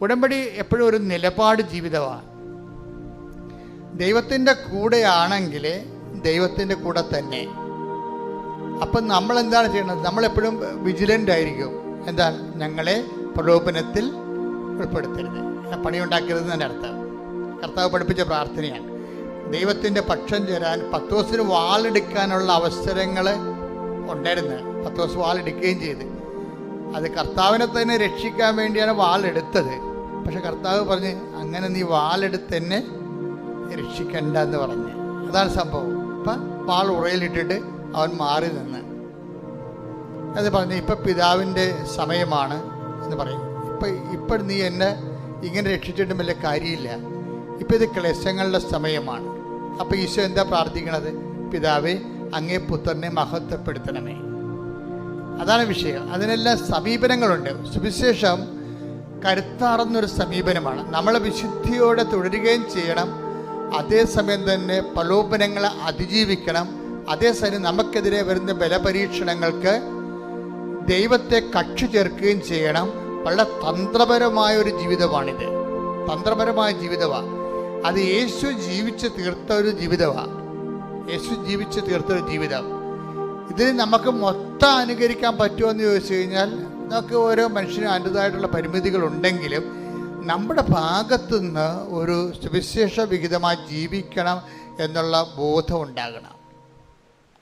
ഉടമ്പടി എപ്പോഴും ഒരു നിലപാട് ജീവിതമാണ്. ദൈവത്തിൻ്റെ കൂടെയാണെങ്കിൽ ദൈവത്തിൻ്റെ കൂടെ തന്നെ. അപ്പം നമ്മൾ എന്താണ് ചെയ്യേണ്ടത്? നമ്മളെപ്പോഴും വിജിലൻ്റ് ആയിരിക്കും. എന്താണ്? ഞങ്ങളെ പ്രലോഭനത്തിൽ ഉൾപ്പെടുത്തരുത്, പണിയുണ്ടാക്കരുത് എൻ്റെ അർത്ഥം. കർത്താവ് പഠിപ്പിച്ച പ്രാർത്ഥനയാണ്. ദൈവത്തിൻ്റെ പക്ഷം ചേരാൻ പത്രോസിന് വാളെടുക്കാനുള്ള അവസരങ്ങൾ ഉണ്ടായിരുന്നു. പത്രോസ് വാളെടുക്കുകയും ചെയ്ത്. അത് കർത്താവിനെ തന്നെ രക്ഷിക്കാൻ വേണ്ടിയാണ് വാളെടുത്തത്. പക്ഷെ കർത്താവ് പറഞ്ഞ് അങ്ങനെ നീ വാളെടുത്ത് എന്നെ രക്ഷിക്കണ്ട എന്ന് പറഞ്ഞ്. അതാണ് സംഭവം. അപ്പം വാൾ ഉറയിലിട്ടിട്ട് അവൻ മാറി നിന്ന് അത് പറഞ്ഞ് ഇപ്പം പിതാവിൻ്റെ സമയമാണ് എന്ന് പറയും. ഇപ്പം നീ എന്നെ ഇങ്ങനെ രക്ഷിച്ചിട്ടും വലിയ കാര്യമില്ല, ഇപ്പം ഇത് ക്ലേശങ്ങളുടെ സമയമാണ്. അപ്പം ഈശോ എന്താ പ്രാർത്ഥിക്കണത്? പിതാവേ, അങ്ങേ പുത്രനെ മഹത്വപ്പെടുത്തണമേ. അതാണ് വിഷയം. അതിനെല്ലാം സമീപനങ്ങളുണ്ട്. സുവിശേഷം കരുത്താർന്നൊരു സമീപനമാണ്. നമ്മൾ വിശുദ്ധിയോടെ തുടരുകയും ചെയ്യണം, അതേസമയം തന്നെ പ്രലോഭനങ്ങളെ അതിജീവിക്കണം. അതേസമയം നമുക്കെതിരെ വരുന്ന ബലപരീക്ഷണങ്ങൾക്ക് ദൈവത്തെ കക്ഷി ചേർക്കുകയും ചെയ്യണം. വളരെ തന്ത്രപരമായൊരു ജീവിതമാണിത്. തന്ത്രപരമായ ജീവിതമാണ്. അത് യേശു ജീവിച്ച് തീർത്ത ഒരു ജീവിതമാണ്. യേശു ജീവിച്ച് തീർത്തൊരു ജീവിതം. ഇതിന് നമുക്ക് മൊത്തം അനുകരിക്കാൻ പറ്റുമോ എന്ന് ചോദിച്ചു കഴിഞ്ഞാൽ നമുക്ക് ഓരോ മനുഷ്യനും അതിൻ്റെതായിട്ടുള്ള പരിമിതികളുണ്ടെങ്കിലും നമ്മുടെ ഭാഗത്തുനിന്ന് ഒരു സുവിശേഷ വിഹിതമായി ജീവിക്കണം എന്നുള്ള ബോധം ഉണ്ടാകണം.